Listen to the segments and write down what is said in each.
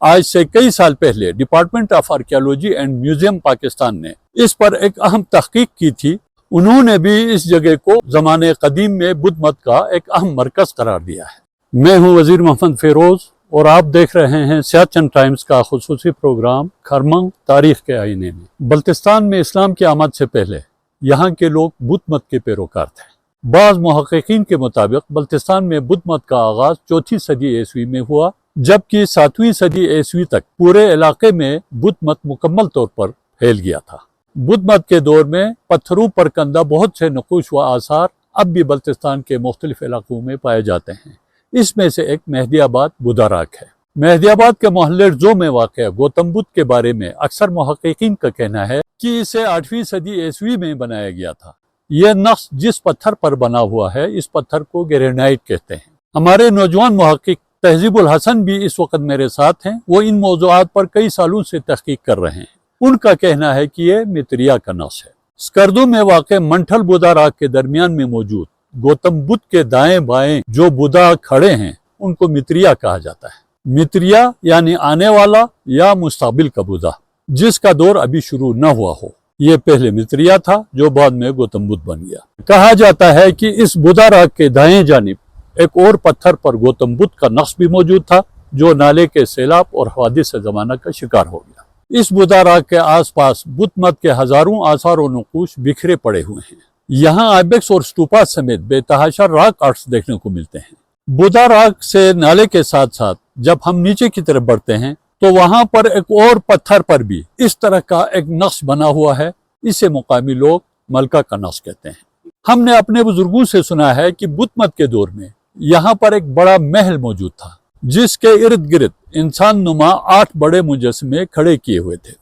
آج سے کئی سال پہلے department of archaeology and museum Pakistan نے اس پر ایک اہم تحقیق کی تھی۔ انہوں نے بھی اس جگہ کو زمانے قدیم میں بدھ مت کا ایک اہم مرکز قرار دیا ہے۔ میں ہوں وزیر محمد فیروز اور آپ دیکھ رہے ہیں سیاست چند ٹائمز کا خصوصی پروگرام خرمنگ تاریخ کے آئینے میں۔ بلتستان میں اسلام کی آمد سے پہلے یہاں کے لوگ بدھ مت کے پیروکار تھے۔ بعض محققین کے مطابق بلتستان میں بدھ مت کا آغاز 4 صدی عیسوی میں ہوا، جبکہ 7ویں صدی عیسوی تک پورے علاقے میں بدھ مت مکمل طور پر پھیل گیا تھا۔ بدھ مت کے دور میں پتھروں پر کندہ بہت سے نقوش و آثار اب بھی بلتستان کے مختلف علاقوں میں پائے جاتے ہیں۔ اس میں سے ایک مہدی آباد بودھا راک ہے۔ مہدی آباد کے محلے رزو میں واقع گوتم بدھ کے بارے میں اکثر محققین کا کہنا ہے کہ اسے 8ویں صدی عیسوی میں بنایا گیا تھا۔ یہ نقش جس پتھر پر بنا ہوا ہے اس پتھر کو گرینائٹ کہتے ہیں۔ ہمارے نوجوان محقق تہذیب الحسن بھی اس وقت میرے ساتھ ہیں۔ وہ ان موضوعات پر کئی سالوں سے تحقیق کر رہے ہیں۔ ان کا کہنا ہے کہ یہ متریا کا نقش ہے۔ سکردو میں واقع منٹھل بودھا راک کے درمیان میں موجود گوتم بدھ کے دائیں بائیں جو بودھا کھڑے ہیں ان کو متریا کہا جاتا ہے۔ متریا یعنی آنے والا یا مستقبل کا بودھا، جس کا دور ابھی شروع نہ ہوا ہو۔ یہ پہلے متریا تھا جو بعد میں گوتم بدھ بن گیا۔ کہا جاتا ہے کہ اس بودھا راک کے دائیں جانب ایک اور پتھر پر گوتم بدھ کا نقش بھی موجود تھا جو نالے کے سیلاب اور حوادث زمانہ کا شکار ہو گیا۔ اس بودھا راک کے آس پاس بدھ مت کے ہزاروں آثار و نقوش بکھرے پڑے ہوئے ہیں۔ یہاں آئبیکس اور اسٹوپا سمیت بے تحاشا راک آرٹس دیکھنے کو ملتے ہیں۔ بودھا راک سے نالے کے ساتھ ساتھ جب ہم نیچے کی طرف بڑھتے ہیں تو وہاں پر ایک اور پتھر پر بھی اس طرح کا ایک نقش بنا ہوا ہے۔ اسے مقامی لوگ ملکہ کا نقش کہتے ہیں۔ ہم نے اپنے بزرگوں سے سنا ہے کہ بدھ مت کے دور میں یہاں پر ایک بڑا محل موجود تھا جس کے ارد گرد انسان نما 8 بڑے مجسمے کھڑے کیے ہوئے تھے۔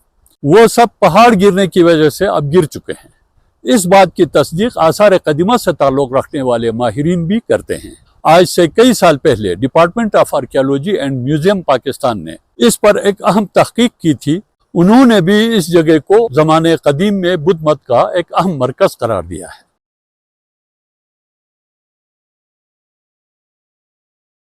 وہ سب پہاڑ گرنے کی وجہ سے اب گر چکے ہیں۔ اس بات کی تصدیق آثار قدیمہ سے تعلق رکھنے والے ماہرین بھی کرتے ہیں۔ آج سے کئی سال پہلے department of archaeology and museum Pakistan نے اس پر ایک اہم تحقیق کی تھی۔ انہوں نے بھی اس جگہ کو زمانے قدیم میں بدھ مت کا ایک اہم مرکز قرار دیا ہے۔